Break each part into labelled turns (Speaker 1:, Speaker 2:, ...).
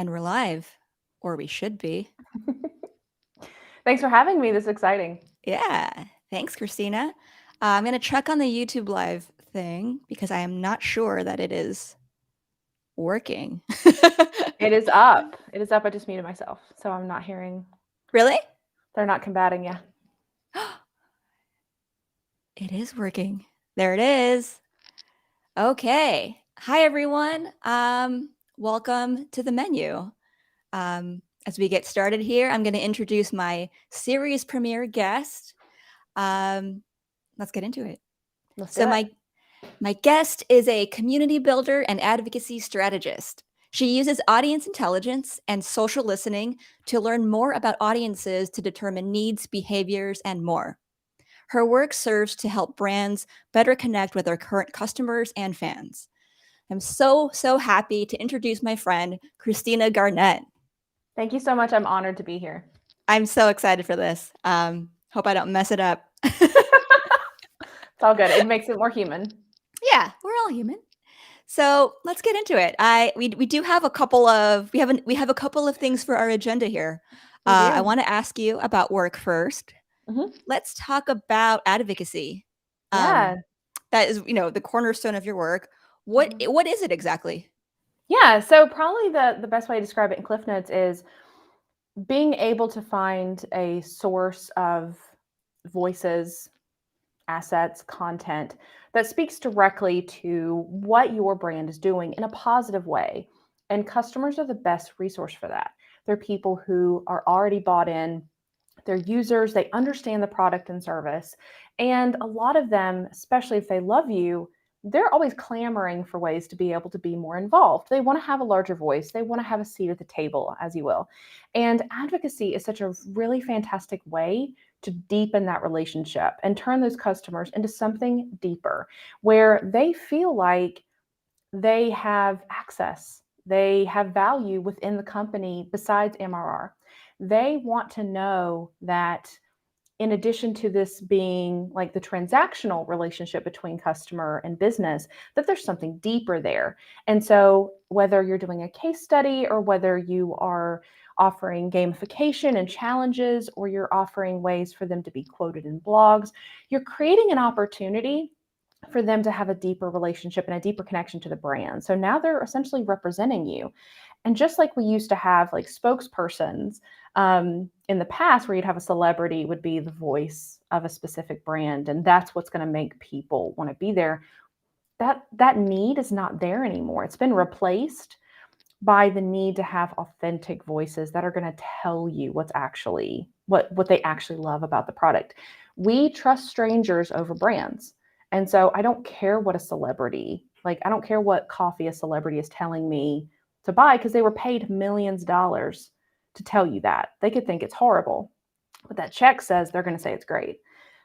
Speaker 1: And we're live, or we should be.
Speaker 2: Thanks for having me. This is exciting.
Speaker 1: Yeah. Thanks, Christina. I'm going to check on the YouTube live thing because I am not sure that it is working.
Speaker 2: It is up. It is up. I just muted myself, so I'm not hearing.
Speaker 1: Really?
Speaker 2: They're not combating you.
Speaker 1: It is working. There it is. Okay. Hi, everyone. Welcome to the menu. As we get started here, I'm going to introduce my series premiere guest. Let's get into it.
Speaker 2: Let's do
Speaker 1: So
Speaker 2: it.
Speaker 1: my guest is a community builder and advocacy strategist. She uses audience intelligence and social listening to learn more about audiences to determine needs, behaviors, and more. Her work serves to help brands better connect with their current customers and fans. I'm so happy to introduce my friend, Christina Garnett.
Speaker 2: Thank you so much. I'm honored to be here.
Speaker 1: I'm so excited for this. Hope I don't mess it up.
Speaker 2: It's all good. It makes it more human.
Speaker 1: Yeah, we're all human. So let's get into it. We do have a couple of we have a couple of things for our agenda here.
Speaker 2: We
Speaker 1: I
Speaker 2: do.
Speaker 1: want to ask you about work first.
Speaker 2: Mm-hmm.
Speaker 1: Let's talk about advocacy.
Speaker 2: Yeah.
Speaker 1: That is, the cornerstone of your work.
Speaker 2: Mhm.
Speaker 1: What is it exactly?
Speaker 2: Yeah. So probably the best way to describe it in Cliff Notes is being able to find a source of voices, assets, content that speaks directly to what your brand is doing in a positive way. And customers are the best resource for that. They're people who are already bought in, they're users, they understand the product and service. And a lot of them, especially if they love you, they're always clamoring for ways to be able to be more involved. They want to have a larger voice. They want to have a seat at the table, as you will. And advocacy is such a really fantastic way to deepen that relationship and turn those customers into something deeper where they feel like they have access, they have value within the company besides MRR. They want to know that in addition to this being like the transactional relationship between customer and business, that there's something deeper there. And so, whether you're doing a case study or whether you are offering gamification and challenges, or you're offering ways for them to be quoted in blogs, you're creating an opportunity for them to have a deeper relationship and a deeper connection to the brand. So now they're essentially representing you. And just like we used to have like spokespersons in the past, where you'd have a celebrity would be the voice of a specific brand, and that's what's going to make people want to be there. That need is not there anymore. It's been replaced by the need to have authentic voices that are going to tell you what's actually what they actually love about the product. We trust strangers over brands. And so I don't care what a celebrity, like I don't care what coffee a celebrity is telling me to buy, because they were paid millions of dollars to tell you that. They could think it's horrible, but that check says they're going to say it's great.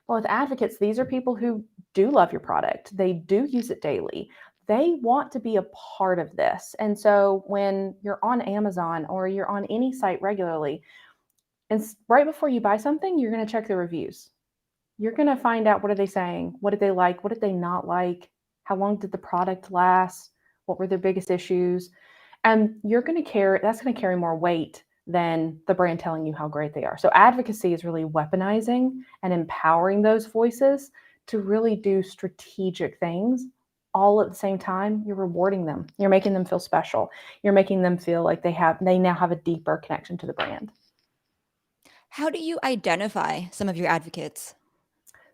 Speaker 2: Well, with advocates, these are people who do love your product. They do use it daily. They want to be a part of this. And so when you're on Amazon or you're on any site regularly, and right before you buy something, you're going to check the reviews. You're going to find out, what are they saying? What did they like? What did they not like? How long did the product last? What were their biggest issues? And you're going to carry, that's going to carry more weight than the brand telling you how great they are. So advocacy is really weaponizing and empowering those voices to really do strategic things all at the same time. You're rewarding them. You're making them feel special. You're making them feel like they now have a deeper connection to the brand.
Speaker 1: How do you identify some of your advocates?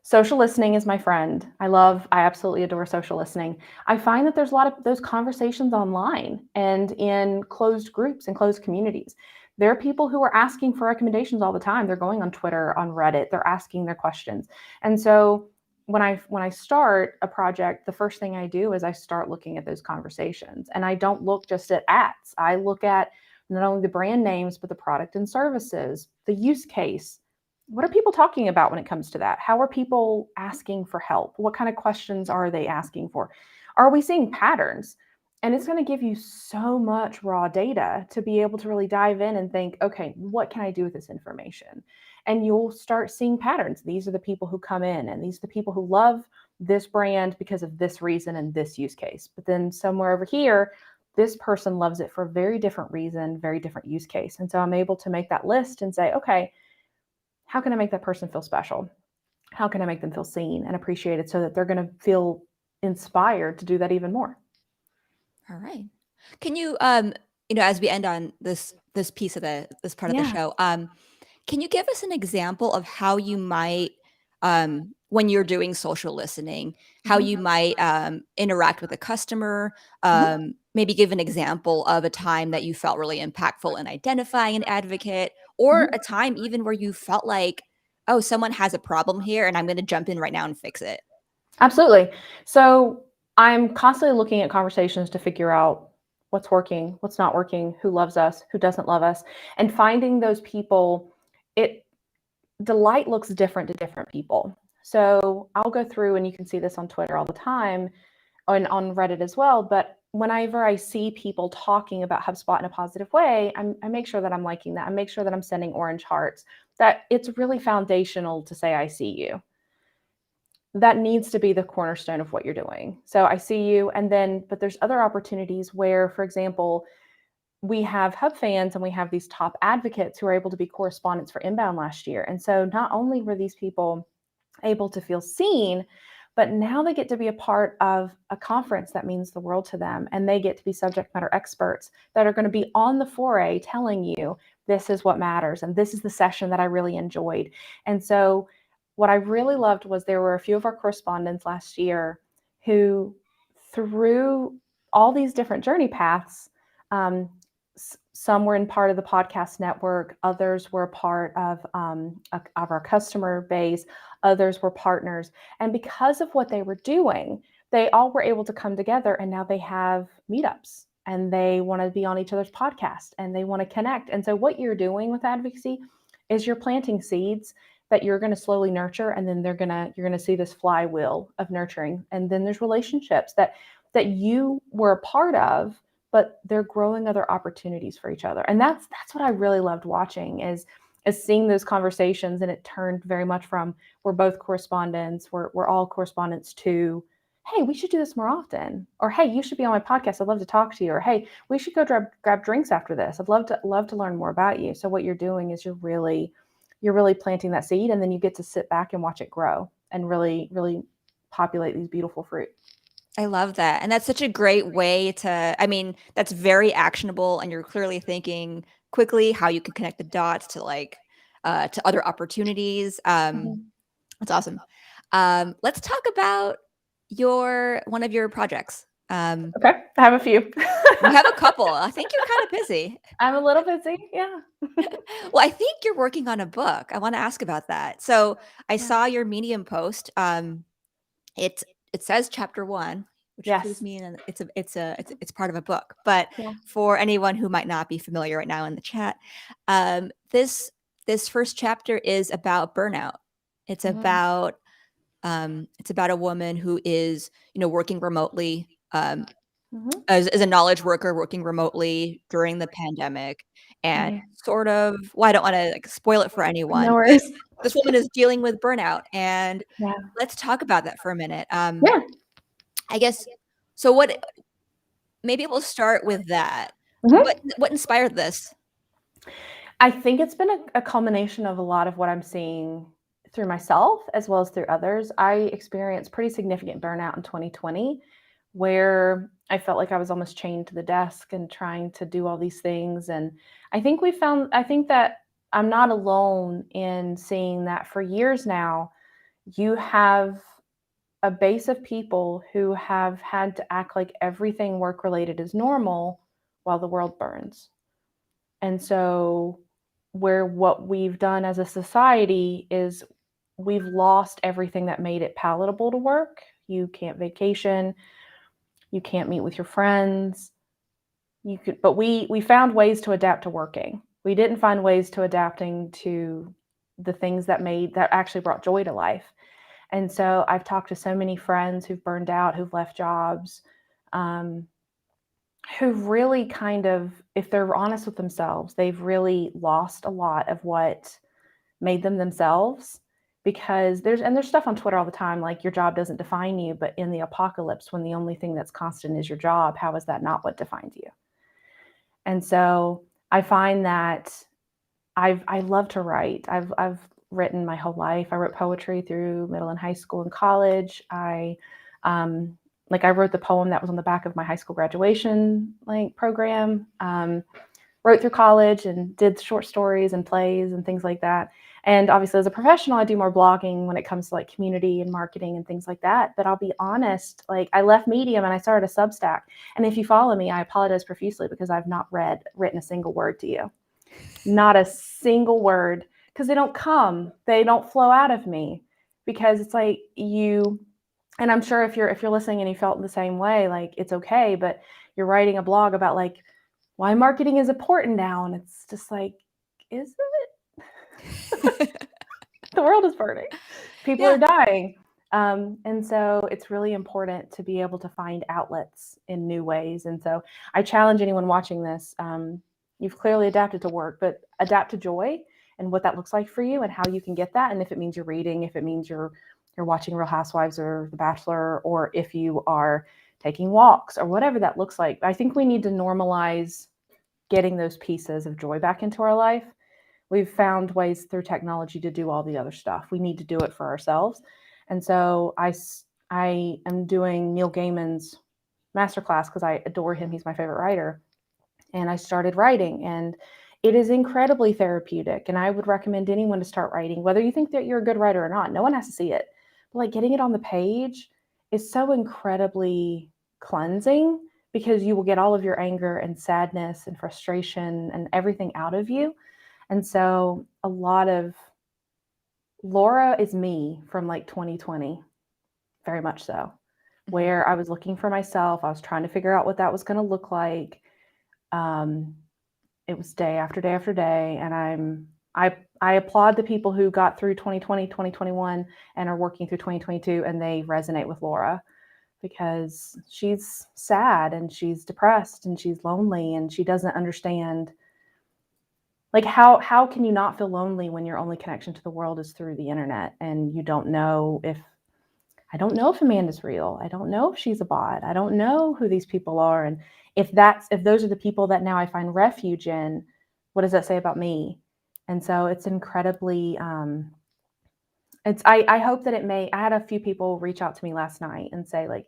Speaker 2: Social listening is my friend. I absolutely adore social listening. I find that there's a lot of those conversations online and in closed groups and closed communities. There are people who are asking for recommendations all the time. They're going on Twitter, on Reddit, they're asking their questions. And so when I start a project, the first thing I do is I start looking at those conversations. And I don't look just at ads. I look at not only the brand names, but the product and services, the use case. What are people talking about when it comes to that? How are people asking for help? What kind of questions are they asking for? Are we seeing patterns? And it's going to give you so much raw data to be able to really dive in and think, okay, what can I do with this information? And you'll start seeing patterns. These are the people who come in, and these are the people who love this brand because of this reason and this use case. But then somewhere over here, this person loves it for a very different reason, very different use case. And so I'm able to make that list and say, okay, how can I make that person feel special? How can I make them feel seen and appreciated so that they're going to feel inspired to do that even more?
Speaker 1: All right. Can you, as we end on this piece of this part of the
Speaker 2: Yeah.
Speaker 1: show, can you give us an example of how you might, when you're doing social listening, how
Speaker 2: Mhm.
Speaker 1: you might interact with a customer?
Speaker 2: Mhm.
Speaker 1: Maybe give an example of a time that you felt really impactful in identifying an advocate, or
Speaker 2: Mhm.
Speaker 1: a time even where you felt like, oh, someone has a problem here, and I'm going to jump in right now and fix it.
Speaker 2: Absolutely. So I'm constantly looking at conversations to figure out what's working, what's not working, who loves us, who doesn't love us, and finding those people. It Delight looks different to different people. So I'll go through, and you can see this on Twitter all the time, and on Reddit as well. But whenever I see people talking about HubSpot in a positive way, I make sure that I'm liking that. I make sure that I'm sending orange hearts. That it's really foundational to say I see you. That needs to be the cornerstone of what you're doing. So I see you, and then, but there's other opportunities where, for example, we have Hub fans and we have these top advocates who are able to be correspondents for Inbound last year. And so not only were these people able to feel seen, but now they get to be a part of a conference that means the world to them. And they get to be subject matter experts that are going to be on the foray telling you this is what matters. And this is the session that I really enjoyed. And so what I really loved was there were a few of our correspondents last year who, through all these different journey paths, um, some were in part of the podcast network, others were a part of our customer base, others were partners. And because of what they were doing, they all were able to come together, and now they have meetups and they want to be on each other's podcast and they want to connect. And so what you're doing with advocacy is you're planting seeds that you're going to slowly nurture, and then you're going to see this flywheel of nurturing. And then there's relationships that you were a part of, but they're growing other opportunities for each other. And that's what I really loved watching is seeing those conversations. And it turned very much from, we're both correspondents, we're all correspondents, to, hey, we should do this more often, or hey, you should be on my podcast, I'd love to talk to you, or hey, we should go grab drinks after this, I'd love to learn more about you. So what you're doing is you're really planting that seed, and then you get to sit back and watch it grow and really populate these beautiful fruit.
Speaker 1: I love that. And that's such a great way to, I mean, that's very actionable, and you're clearly thinking quickly how you can connect the dots to to other opportunities.
Speaker 2: Mhm.
Speaker 1: That's awesome. Let's talk about one of your projects.
Speaker 2: Okay, I have a few.
Speaker 1: You have a couple. I think you're kind of busy.
Speaker 2: I'm a little busy, yeah.
Speaker 1: Well, I think you're working on a book. I want to ask about that. So I
Speaker 2: Yeah.
Speaker 1: saw your Medium post. It it says chapter 1, which clues
Speaker 2: Yes.
Speaker 1: me in, and it's part of a book. But
Speaker 2: Yeah.
Speaker 1: for anyone who might not be familiar right now in the chat, this first chapter is about burnout. It's
Speaker 2: Mhm.
Speaker 1: about a woman who is, working remotely,
Speaker 2: Mhm.
Speaker 1: as a knowledge worker working remotely during the pandemic, and
Speaker 2: Mhm.
Speaker 1: sort of, well, I don't want to spoil it for anyone,
Speaker 2: No
Speaker 1: but
Speaker 2: worries.
Speaker 1: this woman is dealing with burnout, and
Speaker 2: Yeah.
Speaker 1: let's talk about that for a minute.
Speaker 2: Yeah.
Speaker 1: I guess, so maybe we'll start with that. What
Speaker 2: Mhm.
Speaker 1: what inspired this?
Speaker 2: I think it's been a culmination of a lot of what I'm seeing through myself as well as through others. I experienced pretty significant burnout in 2020, where I felt like I was almost chained to the desk and trying to do all these things. And I think that I'm not alone in seeing that for years now. You have a base of people who have had to act like everything work related is normal while the world burns. And so, where what we've done as a society is we've lost everything that made it palatable to work. You can't vacation, you can't meet with your friends. But we found ways to adapt to working. We didn't find ways to adapting to the things that actually brought joy to life. And so I've talked to so many friends who've burned out, who've left jobs, um, who've really kind of, if they're honest with themselves, they've really lost a lot of what made them themselves. because there's stuff on Twitter all the time, like your job doesn't define you, but in the apocalypse, when the only thing that's constant is your job, how is that not what defines you? And so I find that I love to write. I've written my whole life. I wrote poetry through middle and high school and college. I wrote the poem that was on the back of my high school graduation program. Wrote through college and did short stories and plays and things like that. And obviously as a professional, I do more blogging when it comes to like community and marketing and things like that. But I'll be honest, like I left Medium and I started a Substack. And if you follow me, I apologize profusely because I've not written a single word to you. Not a single word, because they don't flow out of me, because it's like and I'm sure if you're listening and you felt the same way, like it's okay, but you're writing a blog about like why marketing is important now. And it's just like, is it? The world is burning. People are dying. And so it's really important to be able to find outlets in new ways. And so I challenge anyone watching this. You've clearly adapted to work, but adapt to joy and what that looks like for you and how you can get that. And if it means you're reading, if it means you're watching Real Housewives or The Bachelor, or if you are taking walks or whatever that looks like, I think we need to normalize getting those pieces of joy back into our life. We've found ways through technology to do all the other stuff. We need to do it for ourselves. And so I am doing Neil Gaiman's masterclass because I adore him. He's my favorite writer. And I started writing, and it is incredibly therapeutic. And I would recommend anyone to start writing, whether you think that you're a good writer or not. No one has to see it. But like getting it on the page is so incredibly cleansing, because you will get all of your anger and sadness and frustration and everything out of you. And so a lot of Laura is me from like 2020, very much so, where I was looking for myself. I was trying to figure out what that was going to look like. It was day after day after day. And I applaud the people who got through 2020, 2021 and are working through 2022, and they resonate with Laura, because she's sad and she's depressed and she's lonely and she doesn't understand. Like how can you not feel lonely when your only connection to the world is through the internet, and you don't know if Amanda's real. I don't know if she's a bot. I don't know who these people are. And if those are the people that now I find refuge in, what does that say about me? And so it's incredibly, I hope that I had a few people reach out to me last night and say like,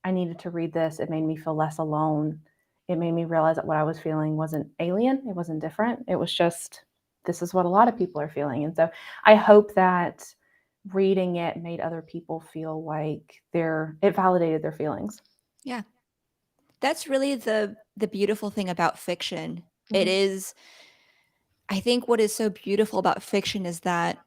Speaker 2: I needed to read this. It made me feel less alone. It made me realize that what I was feeling wasn't alien. It wasn't different. It was just, this is what a lot of people are feeling. And so I hope that reading it made other people feel like it validated their feelings.
Speaker 1: Yeah. That's really the beautiful thing about fiction. Mm-hmm. It is, I think what is so beautiful about fiction is that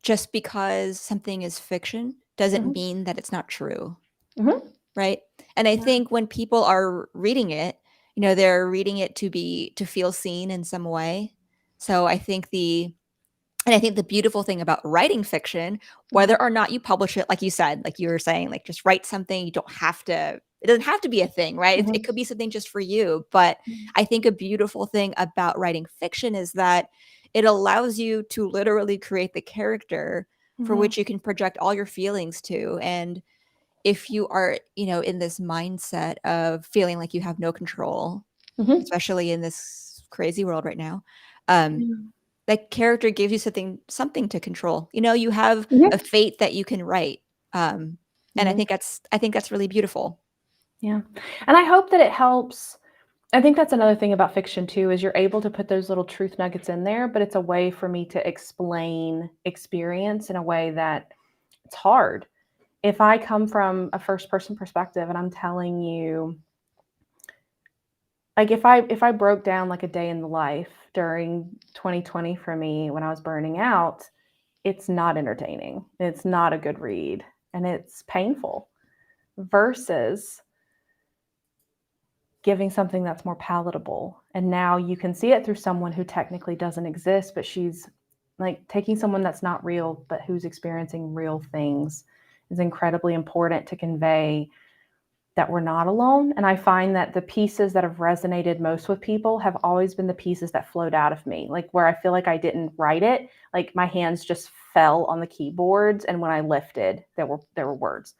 Speaker 1: just because something is fiction doesn't mean that it's not true. Mm-hmm. Right? And I think when people are reading it, they're reading it to feel seen in some way. So I think the beautiful thing about writing fiction, whether or not you publish it, like you said, like you were saying, like just write something. It doesn't have to be a thing, right? Mm-hmm. It could be something just for you. But I think a beautiful thing about writing fiction is that it allows you to literally create the character for which you can project all your feelings to. And if you are, in this mindset of feeling like you have no control, especially in this crazy world right now, that character gives you something to control. You have a fate that you can write. And I think that's really beautiful.
Speaker 2: Yeah. And I hope that it helps. I think that's another thing about fiction too, is you're able to put those little truth nuggets in there, but it's a way for me to explain experience in a way that it's hard. If I come from a first person perspective and I'm telling you, like if I broke down like a day in the life during 2020 for me when I was burning out, it's not entertaining. It's not a good read, and it's painful, versus giving something that's more palatable. And now you can see it through someone who technically doesn't exist, but she's like taking someone that's not real, but who's experiencing real things, is incredibly important to convey that we're not alone. And I find that the pieces that have resonated most with people have always been the pieces that flowed out of me, like where I feel like I didn't write it, like my hands just fell on the keyboards, and when I lifted, there were words.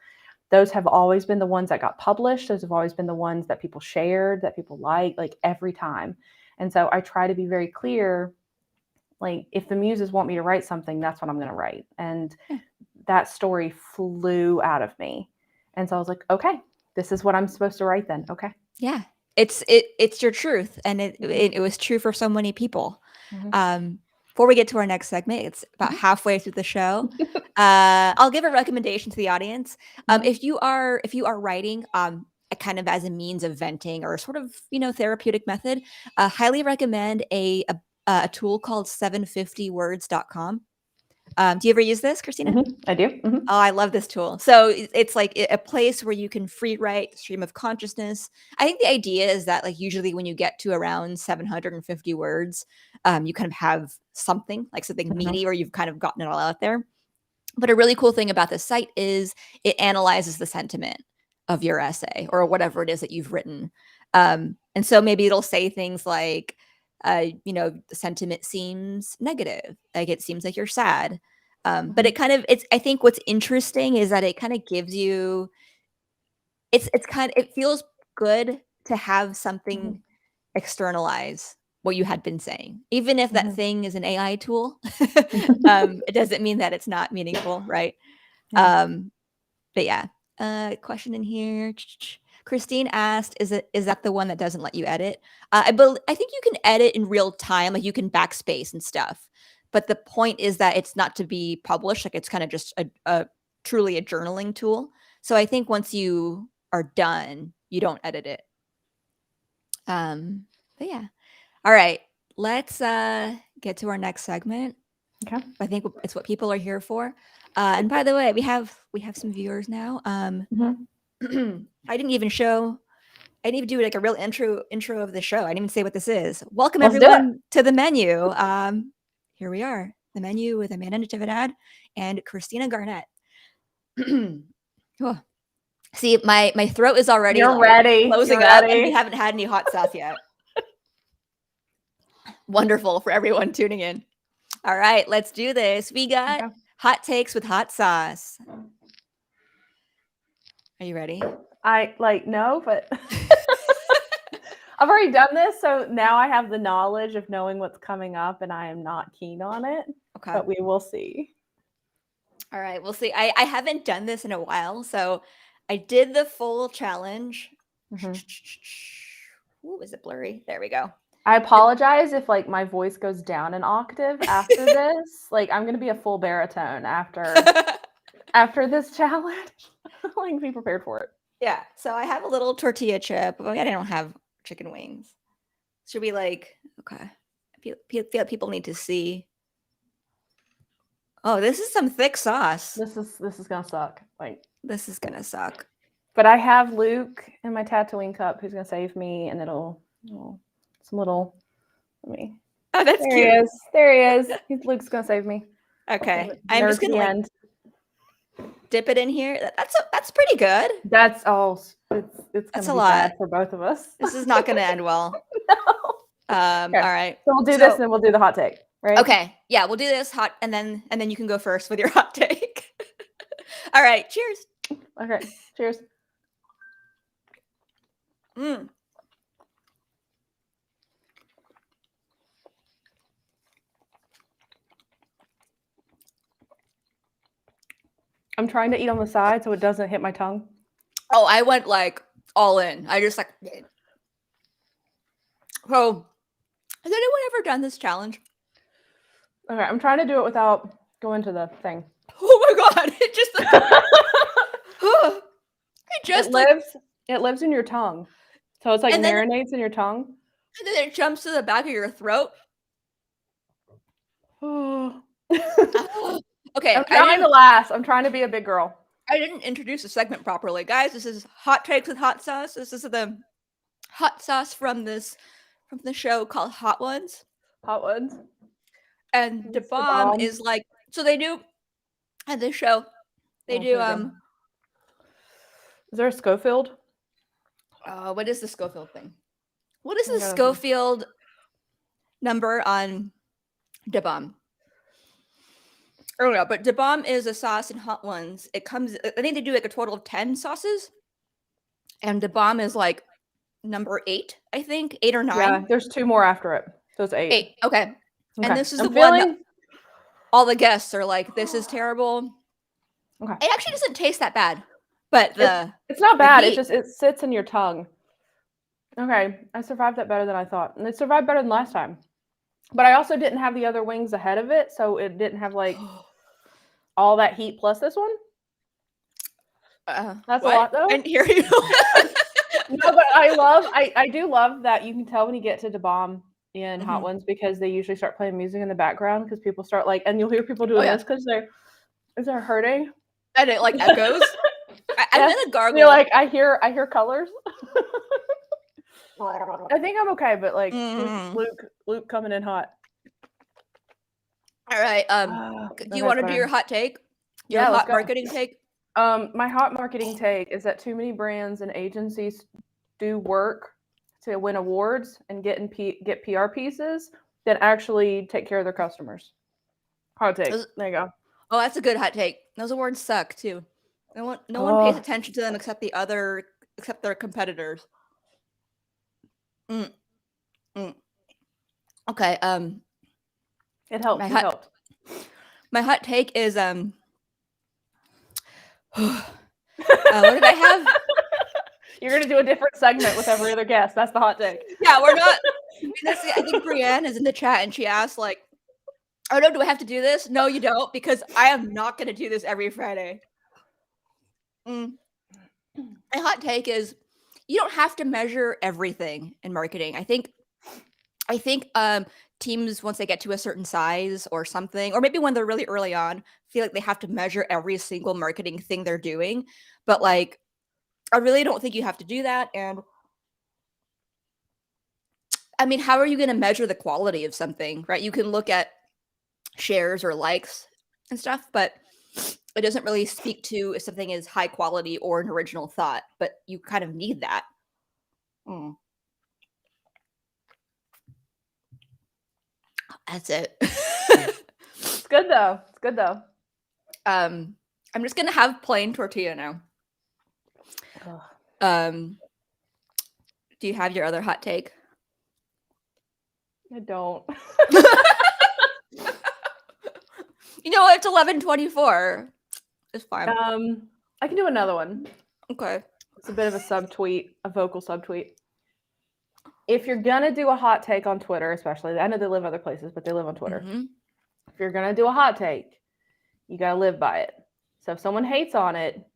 Speaker 2: Those have always been the ones that got published. Those have always been the ones that people shared, that people like every time. And so I try to be very clear, like if the muses want me to write something, that's what I'm going to write. And that story flew out of me. And so I was like, okay, this is what I'm supposed to write then. Okay.
Speaker 1: Yeah. It's your truth. And it was true for so many people. Before we get to our next segment, it's about halfway through the show. I'll give a recommendation to the audience. If you are writing kind of as a means of venting or sort of, therapeutic method, highly recommend a tool called 750words.com. Do you ever use this, Christina?
Speaker 2: I do.
Speaker 1: Oh, I love this tool. So it's like a place where you can free write stream of consciousness. I think the idea is that like usually when you get to around 750 words, you kind of have something meaty, or you've kind of gotten it all out there. But a really cool thing about this site is it analyzes the sentiment of your essay or whatever it is that you've written. And so maybe it'll say things like, the sentiment seems negative. Like it seems like you're sad. But I think what's interesting is that it kind of gives you, it feels good to have something externalize what you had been saying, even if that thing is an AI tool. It doesn't mean that it's not meaningful, right? But yeah, question in here. Christine asked, is that the one that doesn't let you edit? I think you can edit in real time, like you can backspace and stuff. But the point is that it's not to be published. Like it's kind of just a truly a journaling tool. So I think once you are done, you don't edit it. But yeah. All right. Let's get to our next segment.
Speaker 2: Okay.
Speaker 1: I think it's what people are here for. And by the way, we have some viewers now. I didn't even do like a real intro of the show. I didn't even say what this is. Welcome everyone to the menu. Here we are, the menu with Amanda Natividad and Christina Garnett. Oh. See, my throat is already closing up, and we haven't had any hot sauce yet. Wonderful for everyone tuning in. All right, let's do this. We got hot takes with hot sauce. Are you ready?
Speaker 2: No, but I've already done this, so now I have the knowledge of knowing what's coming up, and I am not keen on it. Okay. But we will see.
Speaker 1: All right, we'll see. I haven't done this in a while, so I did the full challenge. Ooh, is it blurry? There we go.
Speaker 2: I apologize if like my voice goes down an octave after this. Like I'm gonna be a full baritone after this challenge. Like be prepared for it.
Speaker 1: Yeah. So I have a little tortilla chip. Oh, I don't have chicken wings. Should we like? Okay. I feel like people need to see. Oh, this is some thick sauce.
Speaker 2: This is gonna suck. Like
Speaker 1: this is gonna suck.
Speaker 2: But I have Luke in my Tatooine cup who's gonna save me, and it'll some little. Let me.
Speaker 1: Oh, that's
Speaker 2: there
Speaker 1: cute.
Speaker 2: He is. There he is. Luke's gonna save me.
Speaker 1: Okay, I'm just gonna dip it in here. That's pretty good.
Speaker 2: That's it's gonna be bad for both of us.
Speaker 1: This is not gonna end well.
Speaker 2: No.
Speaker 1: Okay. All right.
Speaker 2: So we'll do this, and then we'll do the hot take. Right?
Speaker 1: Okay. Yeah, we'll do this hot, and then you can go first with your hot take. All right. Cheers.
Speaker 2: Okay. Cheers. I'm trying to eat on the side so it doesn't hit my tongue.
Speaker 1: Oh, I went like all in. I just like. So, has anyone ever done this challenge?
Speaker 2: Okay, I'm trying to do it without going to the thing.
Speaker 1: Oh my god! It just
Speaker 2: it lives in your tongue, so it's like marinates in your tongue,
Speaker 1: and then it jumps to the back of your throat. Okay,
Speaker 2: I'm trying to last. I'm trying to be a big girl.
Speaker 1: I didn't introduce the segment properly, guys. This is hot takes with hot sauce. This is the hot sauce from the show called Hot Ones.
Speaker 2: Hot Ones.
Speaker 1: And the bomb is like, so they do at this show. They do
Speaker 2: Is there a Schofield?
Speaker 1: What is the Schofield thing? What is the
Speaker 2: No.
Speaker 1: Schofield number on Da Bomb? I don't know, but Da Bomb is a sauce in Hot Ones. It comes, I think they do like a total of 10 sauces. And Da Bomb is like number 8, I think, 8 or 9.
Speaker 2: Yeah, there's 2 more after it. So it's 8.
Speaker 1: 8. Okay.
Speaker 2: Okay.
Speaker 1: And this is
Speaker 2: I'm
Speaker 1: the one
Speaker 2: feeling...
Speaker 1: that all the guests are like, this is terrible.
Speaker 2: Okay.
Speaker 1: It actually doesn't taste that bad, but
Speaker 2: it's not bad.
Speaker 1: heat.
Speaker 2: It sits in your tongue. Okay, I survived that better than I thought, and it survived better than last time. But I also didn't have the other wings ahead of it, so it didn't have like all that heat plus this one. That's
Speaker 1: what?
Speaker 2: a lot, though.
Speaker 1: I didn't hear you.
Speaker 2: No, but I do love that you can tell when you get to Da Bomb in Hot
Speaker 1: Mhm.
Speaker 2: Ones, because they usually start playing music in the background, because people start like, and you'll hear people doing this because they're hurting.
Speaker 1: And it like echoes. I'm
Speaker 2: Yeah.
Speaker 1: gonna gargle.
Speaker 2: You're like, I hear colors. I think I'm okay, but like Luke coming in hot.
Speaker 1: All right. Do you want to do your hot take? Your
Speaker 2: Yeah, let's
Speaker 1: hot
Speaker 2: go.
Speaker 1: marketing take?
Speaker 2: My hot marketing take is that too many brands and agencies do work to win awards and get PR pieces that actually take care of their customers. Hot take. There you go.
Speaker 1: Oh, that's a good hot take. Those awards suck too. No one pays attention to them except their competitors. Okay.
Speaker 2: It helped. It helped.
Speaker 1: My hot take is what did I have?
Speaker 2: You're gonna do a different segment with every other guest. That's the hot take.
Speaker 1: Yeah, we're not. I think Brienne is in the chat and she asked like, "Oh no, do I have to do this?" No, you don't, because I am not going to do this every Friday. My hot take is you don't have to measure everything in marketing. I think teams, once they get to a certain size or something, or maybe when they're really early on, feel like they have to measure every single marketing thing they're doing. But like, I really don't think you have to do that. And I mean, how are you going to measure the quality of something, right? You can look at shares or likes and stuff, but it doesn't really speak to if something is high quality or an original thought, but you kind of need that. That's it.
Speaker 2: It's good though. It's good though.
Speaker 1: I'm just gonna have plain tortilla now. Do you have your other hot take?
Speaker 2: I don't.
Speaker 1: You know, it's 11:24. It's fine.
Speaker 2: I can do another one.
Speaker 1: Okay.
Speaker 2: It's a bit of a subtweet, a vocal subtweet. If you're gonna do a hot take on Twitter, especially, I know they live other places, but they live on Twitter. If you're gonna do a hot take, you gotta live by it. So if someone hates on it,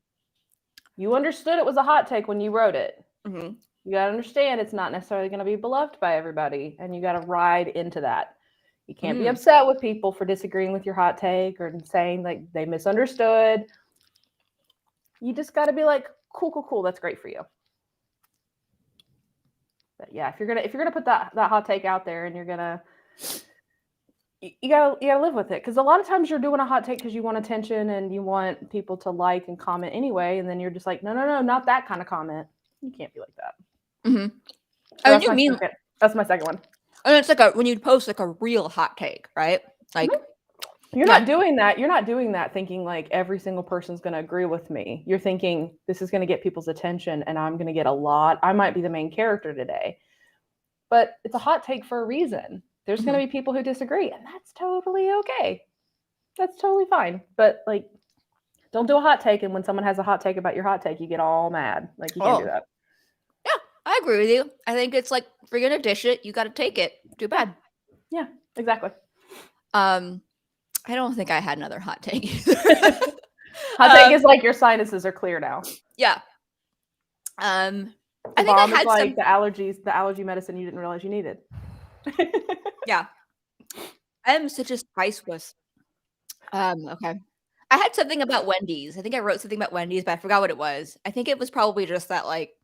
Speaker 2: you understood it was a hot take when you wrote it. You gotta understand it's not necessarily gonna be beloved by everybody, and you gotta ride into that. You can't be upset with people for disagreeing with your hot take or saying like they misunderstood. You just gotta be like, cool, that's great for you. But yeah, if you're gonna put that hot take out there, and you gotta live with it, because a lot of times you're doing a hot take because you want attention and you want people to like and comment anyway, and then you're just like, no, not that kind of comment. You can't be like that. So that's my second one.
Speaker 1: And it's like when you post like a real hot take, right? Like
Speaker 2: you're not doing that. You're not doing that thinking like every single person's going to agree with me. You're thinking this is going to get people's attention, and I'm going to get a lot. I might be the main character today, but it's a hot take for a reason. There's going to be people who disagree, and that's totally okay. That's totally fine. But like, don't do a hot take, and when someone has a hot take about your hot take, you get all mad. Like, you can't do that.
Speaker 1: Yeah, I agree with you. I think it's like, if you're going to dish it, you got to take it. Too bad.
Speaker 2: Yeah, exactly.
Speaker 1: I don't think I had another hot take either.
Speaker 2: Hot take is like your sinuses are clear now.
Speaker 1: Yeah. I think
Speaker 2: I had like the allergy medicine you didn't realize you needed.
Speaker 1: Yeah. I am such a spice wuss. Okay. I had something about Wendy's. I think I wrote something about Wendy's, but I forgot what it was. I think it was probably just that like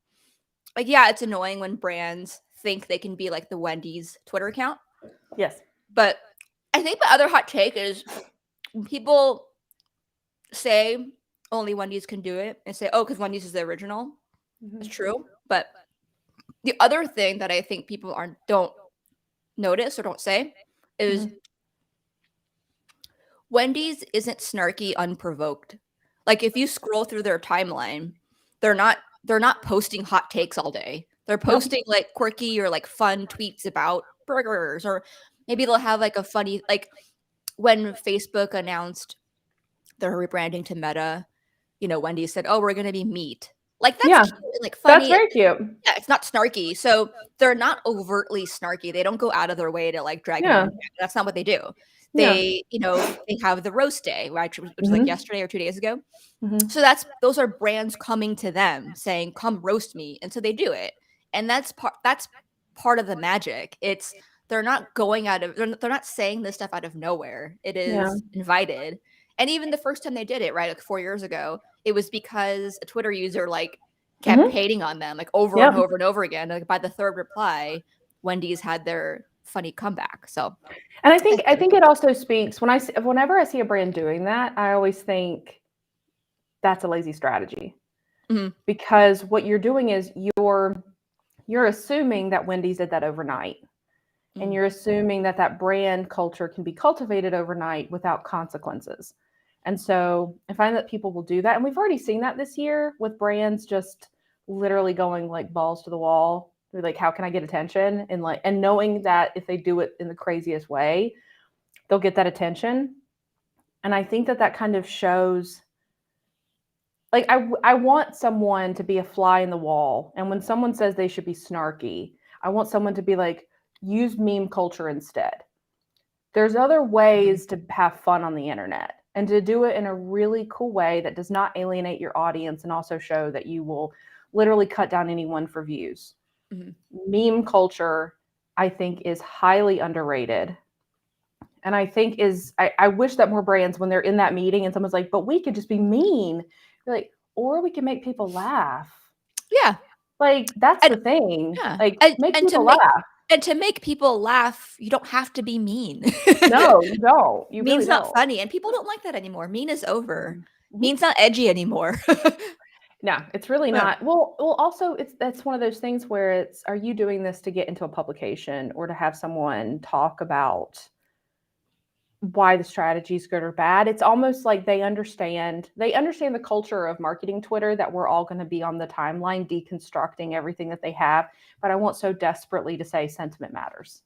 Speaker 1: yeah, it's annoying when brands think they can be like the Wendy's Twitter account.
Speaker 2: Yes.
Speaker 1: But I think my other hot take is when people say only Wendy's can do it and say, oh, because Wendy's is the original. It's true. But The other thing that I think people don't notice or don't say is Wendy's isn't snarky unprovoked. Like if you scroll through their timeline, they're not posting hot takes all day. They're
Speaker 2: Nope.
Speaker 1: posting like quirky or like fun tweets about burgers, or maybe they'll have like a funny, like when Facebook announced their rebranding to Meta, Wendy said, "Oh, we're gonna be meat." Like that's
Speaker 2: Yeah,
Speaker 1: cute and like
Speaker 2: that's
Speaker 1: funny.
Speaker 2: very cute.
Speaker 1: Yeah, it's not snarky. So they're not overtly snarky. They don't go out of their way to like drag
Speaker 2: Yeah,
Speaker 1: anyone down. That's not what they do.
Speaker 2: yeah.
Speaker 1: They have the roast day, right, which was like
Speaker 2: Mhm,
Speaker 1: yesterday or 2 days ago.
Speaker 2: mhm.
Speaker 1: So those are brands coming to them saying, "Come roast me," and so they do it. And that's part of the magic. They're not going out of they're not saying this stuff out of nowhere. It
Speaker 2: Yeah,
Speaker 1: is invited. And even the first time they did it, right, like 4 years ago, it was because a Twitter user like kept
Speaker 2: mhm.
Speaker 1: hating on them like over and
Speaker 2: Yep.
Speaker 1: over and over again. Like by the third reply, Wendy's had their funny comeback. So
Speaker 2: And I
Speaker 1: that's
Speaker 2: think
Speaker 1: the other
Speaker 2: it
Speaker 1: cool.
Speaker 2: also speaks whenever I see a brand doing that, I always think that's a lazy strategy.
Speaker 1: Mhm.
Speaker 2: Because what you're doing is you're assuming that Wendy's did that overnight. And
Speaker 1: Mhm.
Speaker 2: you're assuming that that brand culture can be cultivated overnight without consequences. And so I find that people will do that. And we've already seen that this year with brands just literally going like balls to the wall. They're like, how can I get attention? And knowing that if they do it in the craziest way, they'll get that attention. And I think that kind of shows, like, I want someone to be a fly in the wall. And when someone says they should be snarky, I want someone to be like, use meme culture instead. There's other
Speaker 1: Mhm.
Speaker 2: ways to have fun on the internet and to do it in a really cool way that does not alienate your audience and also show that you will literally cut down anyone for views.
Speaker 1: Mhm.
Speaker 2: Meme culture, I think, is highly underrated. And I think I wish that more brands, when they're in that meeting and someone's like, but we could just be mean, you're like, or we can make people laugh.
Speaker 1: Yeah.
Speaker 2: Like, that's
Speaker 1: And
Speaker 2: the thing.
Speaker 1: yeah.
Speaker 2: Like,
Speaker 1: And
Speaker 2: make
Speaker 1: and to
Speaker 2: people
Speaker 1: make
Speaker 2: laugh.
Speaker 1: and to make people laugh, you don't have to be mean.
Speaker 2: No, you don't. You really
Speaker 1: Mean's not
Speaker 2: don't.
Speaker 1: funny, and people don't like that anymore. Mean is over.
Speaker 2: Mhm.
Speaker 1: Mean's not edgy anymore.
Speaker 2: No, it's really
Speaker 1: Yeah.
Speaker 2: not. Well, also that's one of those things where are you doing this to get into a publication or to have someone talk about why the strategy is good or bad? It's almost like they understand the culture of marketing Twitter, that we're all going to be on the timeline deconstructing everything that they have, but I want so desperately to say sentiment matters.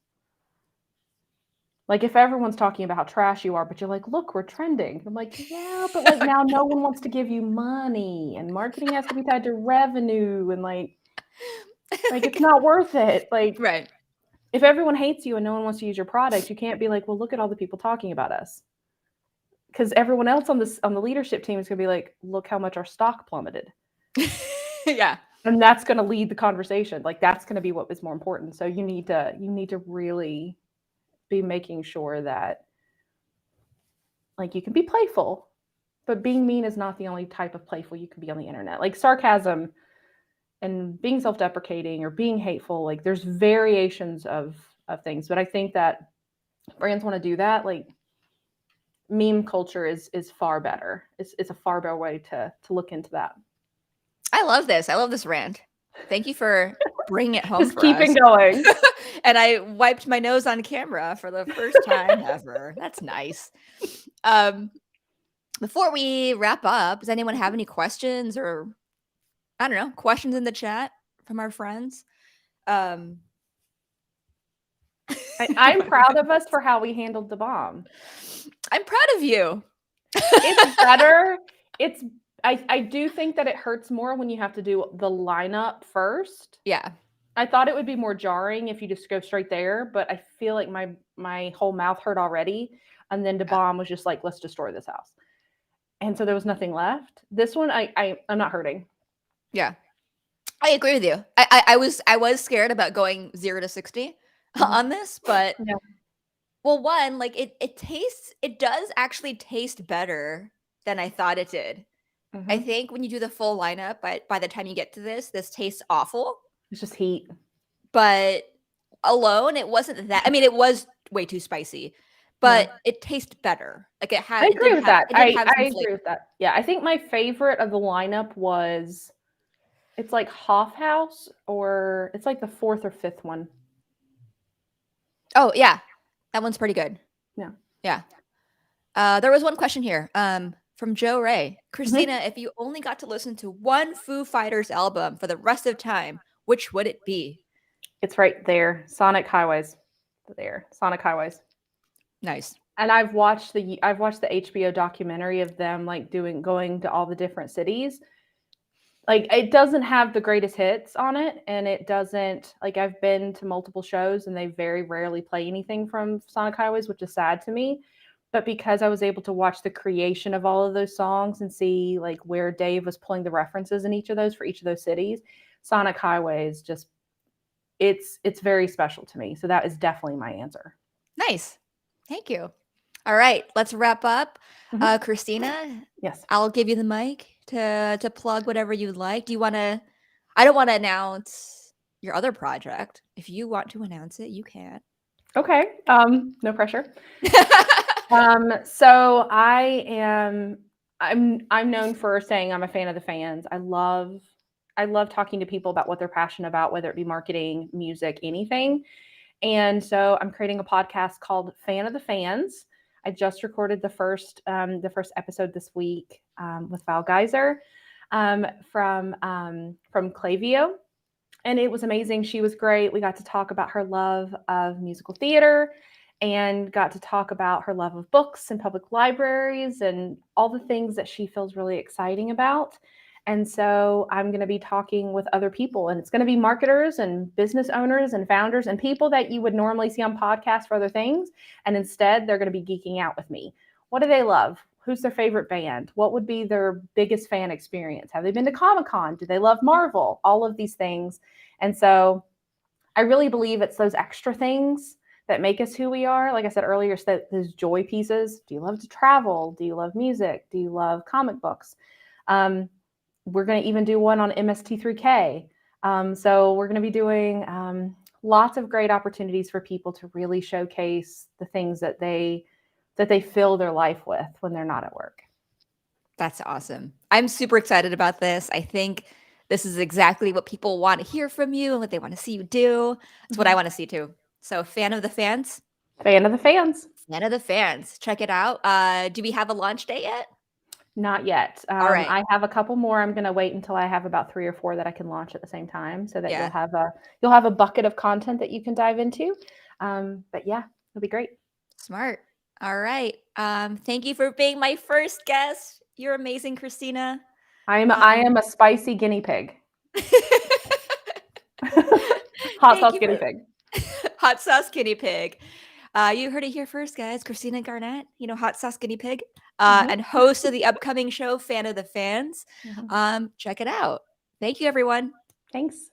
Speaker 2: Like if everyone's talking about how trash you are, but you're like, look, we're trending. I'm like, yeah, but like now no one wants to give you money and marketing has to be tied to revenue and like it's not worth it. Like
Speaker 1: Right.
Speaker 2: if everyone hates you and no one wants to use your product, you can't be like, well, look at all the people talking about us. Because everyone else on the leadership team is gonna be like, look how much our stock plummeted.
Speaker 1: Yeah.
Speaker 2: And that's gonna lead the conversation. Like that's gonna be what is more important. So you need to really be making sure that like you can be playful, but being mean is not the only type of playful you can be on the internet. Like sarcasm and being self-deprecating or being hateful, like there's variations of things. But I think that brands want to do that. Like meme culture is far better. It's a far better way to look into that.
Speaker 1: I love this. I love this rant. Thank you for bringing it home
Speaker 2: Just
Speaker 1: for us.
Speaker 2: keeping going.
Speaker 1: And I wiped my nose on camera for the first time ever. That's nice. Um, before we wrap up, does anyone have any questions or I don't know, questions in the chat from our friends?
Speaker 2: I'm proud of us for how we handled the bomb.
Speaker 1: I'm proud of you.
Speaker 2: It's better. I do think that it hurts more when you have to do the lineup first.
Speaker 1: Yeah.
Speaker 2: I thought it would be more jarring if you just go straight there, but I feel like my whole mouth hurt already. And then the bomb was just like, let's destroy this house. And so there was nothing left. This one, I'm not hurting.
Speaker 1: Yeah. I agree with you. I was scared about going 0 to 60 on this, but
Speaker 2: Yeah.
Speaker 1: well, one, like it does actually taste better than I thought it did. I
Speaker 2: Mm-hmm.
Speaker 1: think when you do the full lineup, by the time you get to this tastes awful.
Speaker 2: It's just heat.
Speaker 1: But alone, it wasn't that. I mean, it was way too spicy,
Speaker 2: Yeah.
Speaker 1: but it tastes better. Like
Speaker 2: I
Speaker 1: it
Speaker 2: agree
Speaker 1: did
Speaker 2: with that.
Speaker 1: have some
Speaker 2: I
Speaker 1: flavor.
Speaker 2: agree with that. Yeah. I think my favorite of the lineup was It's like Hoff House, or it's like the fourth or fifth one.
Speaker 1: Oh, yeah. That one's pretty good.
Speaker 2: Yeah.
Speaker 1: Yeah. There was one question here from Joe Ray. Christina, if you only got to listen to one Foo Fighters album for the rest of time, which would it be?
Speaker 2: It's right there. Sonic Highways. There. Sonic Highways.
Speaker 1: Nice.
Speaker 2: And I've watched the HBO documentary of them like going to all the different cities. Like, it doesn't have the greatest hits on it, and it doesn't, like, I've been to multiple shows and they very rarely play anything from Sonic Highways, which is sad to me. But because I was able to watch the creation of all of those songs and see like where Dave was pulling the references in each of those for each of those cities, Sonic Highways just it's very special to me. So that is definitely my answer.
Speaker 1: Nice. Thank you. All right, let's wrap up. Christina,
Speaker 2: Yes.
Speaker 1: I'll give you the mic to plug whatever you'd like. Do you want to? I don't want to announce your other project. If you want to announce it, you can.
Speaker 2: Okay. No pressure. So I'm known for saying I'm a fan of the fans. I love talking to people about what they're passionate about, whether it be marketing, music, anything. And so I'm creating a podcast called Fan of the Fans. I just recorded the first episode this week with Val Geyser from Clavio, and it was amazing. She was great. We got to talk about her love of musical theater, and got to talk about her love of books and public libraries and all the things that she feels really exciting about. And so I'm going to be talking with other people, and it's going to be marketers and business owners and founders and people that you would normally see on podcasts for other things. And instead, they're going to be geeking out with me. What do they love? Who's their favorite band? What would be their biggest fan experience? Have they been to Comic-Con? Do they love Marvel? All of these things. And so I really believe it's those extra things that make us who we are. Like I said earlier, so those joy pieces. Do you love to travel? Do you love music? Do you love comic books? We're going to even do one on MST3K. So we're going to be doing lots of great opportunities for people to really showcase the things that they fill their life with when they're not at work.
Speaker 1: That's awesome. I'm super excited about this. I think this is exactly what people want to hear from you and what they want to see you do. It's what I want to see too. So fan of the fans?
Speaker 2: Fan of the fans.
Speaker 1: Fan of the fans. Check it out. Do we have a launch date yet?
Speaker 2: Not yet.
Speaker 1: All right.
Speaker 2: I have a couple more. I'm going to wait until I have about 3 or 4 that I can launch at the same time, so that you'll have a bucket of content that you can dive into. But yeah, it'll be great.
Speaker 1: Smart. All right. Thank you for being my first guest. You're amazing, Christina.
Speaker 2: I am a spicy guinea pig. Hot sauce guinea pig.
Speaker 1: Hot sauce guinea pig. You heard it here first, guys. Christina Garnett, hot sauce guinea pig, and host of the upcoming show, Fan of the Fans. Check it out. Thank you, everyone.
Speaker 2: Thanks.